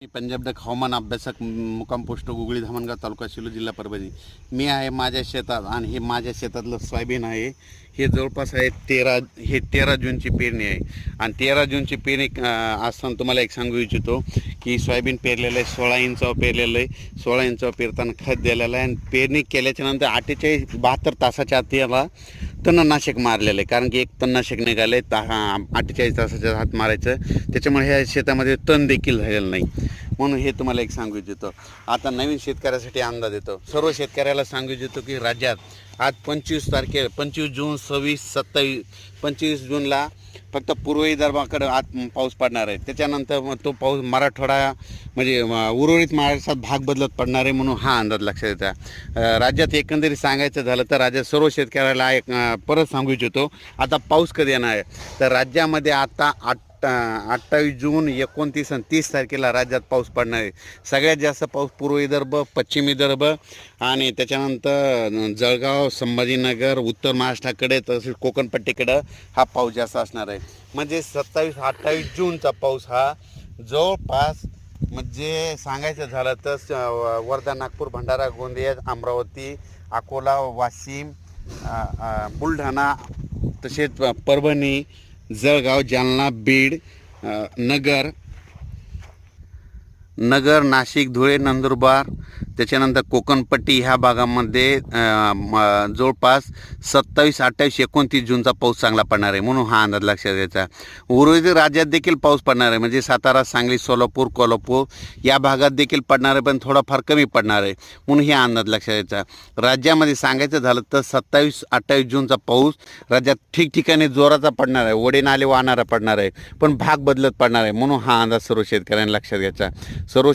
मी Punjab duck हवामान अभ्यासक मुक्काम पोस्ट गुगळी धामणगाव तालुका शिलो जिल्हा परभणी. मी आहे माझ्या शेतात आणि हे माझ्या शेतातलं सोयाबीन आहे. हे जवळपास आहे 13 जूनची पेरणी आहे. आणि 13 जूनची पेरणी असताना तुम्हाला एक सांगू इच्छितो की सोयाबीन पेरलेलं आहे, 16 इंचावर पेरलेलं आहे. 16 इंचावर पेरताना खत दिलेलं आहे आणि पेरणी केल्याच्या नंतर 72 तासाच्या आत याला तणनाशक मारलेलं आहे. कारण की एक तणनाशक निघालं आहे 48 तासाच्या आत मारायचं, त्याच्यामुळे ह्या शेतामध्ये तण देखील झालेलं नाही. म्हणून हे तुम्हाला एक सांगू इच्छितो. आता नवीन शेतकऱ्यासाठी अंदाज येतो. सर्व शेतकऱ्याला सांगू इच्छितो की राज्यात आज 25 जून, 26, 27, 25 जूनला फक्त पूर्व विदर्भाकडे आज पाऊस पडणार आहे. त्याच्यानंतर मग तो पाऊस मराठवाडा म्हणजे उर्वरित महाराष्ट्रात भाग बदलत पडणार आहे. म्हणून हा अंदाज लक्षात येतो. राज्यात एकंदरीत सांगायचं झालं तर राज्यात सर्व शेतकऱ्याला एक परत सांगू इच्छितो. आता पाऊस कधी येणार आहे तर राज्यामध्ये आता 28 जून, 29 आणि 30 तारखेला राज्यात पाऊस पडणार आहे. सगळ्यात जास्त पाऊस पूर्व विदर्भ, पश्चिम विदर्भ आणि त्याच्यानंतर जळगाव, संभाजीनगर, उत्तर महाराष्ट्राकडे तसेच कोकणपट्टीकडं हा पाऊस जास्त असणार आहे. म्हणजे 27-28 जूनचा पाऊस हा जवळपास म्हणजे सांगायचं झालं तर वर्धा, नागपूर, भंडारा, गोंदिया, अमरावती, अकोला, वाशिम, बुलढाणा तसेच परभणी, जळगाव, जालना, बीड, नगर, नाशिक, धुळे, नंदुरबार त्याच्यानंतर कोकणपट्टी ह्या भागामध्ये जवळपास 27, 28, 29 जूनचा पाऊस चांगला पडणार आहे. म्हणून हा अंदाज लक्षात घ्यायचा. उर्वरित राज्यात देखील पाऊस पडणार आहे. म्हणजे सातारा, सांगली, सोलापूर, कोल्हापूर या भागात देखील पडणार आहे, पण थोडाफार कमी पडणार आहे. म्हणून हे अंदाज लक्षात घ्यायचा. राज्यामध्ये सांगायचं झालं तर 27-28 जूनचा पाऊस राज्यात ठिकठिकाणी जोराचा पडणार आहे, ओढे नाले वाहणारा पडणार आहे, पण भाग बदलत पडणार आहे. म्हणून हा अंदाज सर्व शेतकऱ्यांनी लक्षात घ्यायचा. सर्व